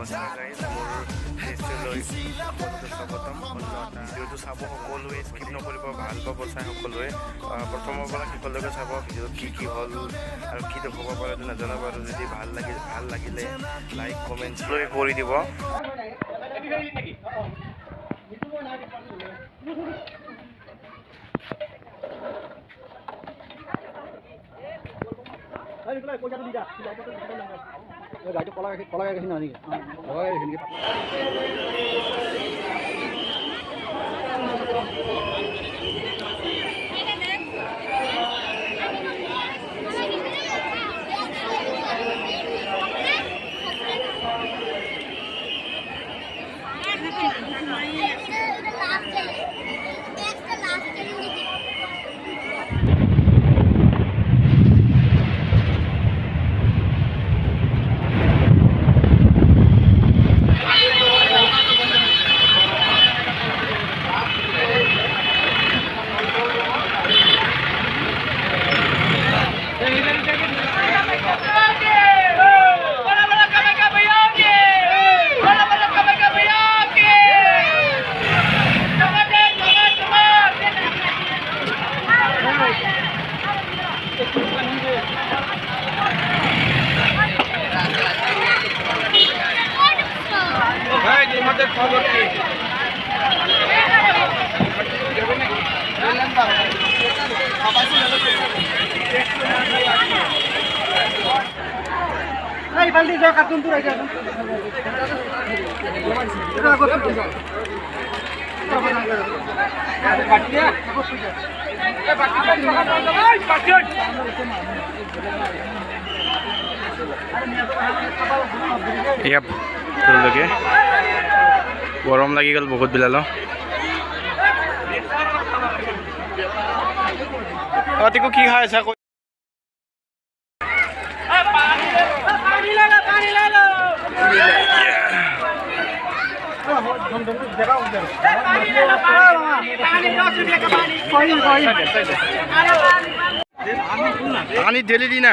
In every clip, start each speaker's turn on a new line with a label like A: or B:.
A: নমস্কাৰ গাইজ, মোৰ নিশ্চয়লৈ সকলোকে স্বাগতম। ভিডিঅ'টো চাব সকলোৱে, স্কিপ নকৰিব, ভাল পাব চাই সকলোৱে। প্ৰথমৰ পৰা শেষলৈকে চাব ভিডিঅ'ত কি হ'ল আৰু কি দেখুৱাব পাৰে নাজানো বাৰু। যদি ভাল লাগিলে লাইক কমেণ্ট কৰি দিব।
B: গাড়িটো কলা গাড়ী নহয় নেকি? Baldi jo kartun tu raja.
A: Yap, lagi. Gorong lagi kalau बहुत बिलालो. Ati ko ki hai sa ko. पानी डेली दिना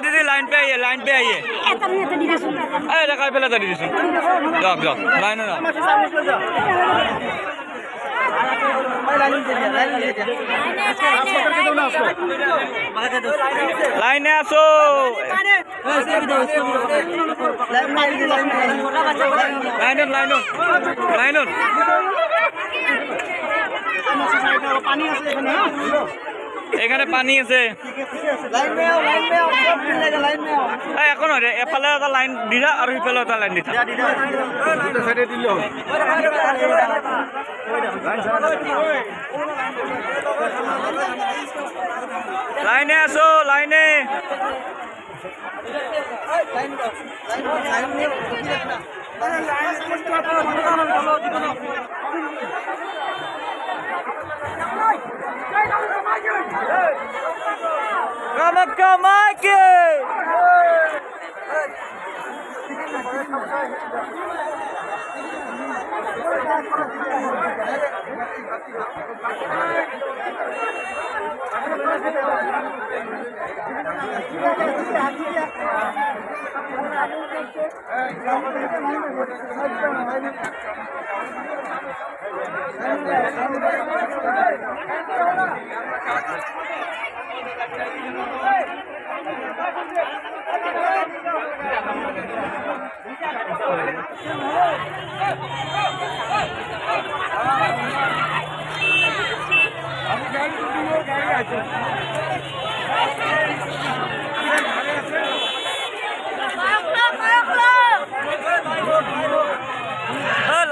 A: दीदी लाइन पे आइए अरे काय पहले तरी दिसुन जाओ लाइन ना लाइन है आसो लाइन এখানে পানি আছে এখন এফালে এটা লাইন দিলা আৰু ইফালে এটা লাইন দিলা লাইনে আছো লাইনে Come Mikey!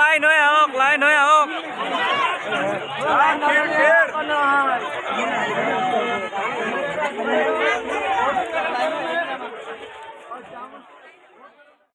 C: লাইন হৈ আহক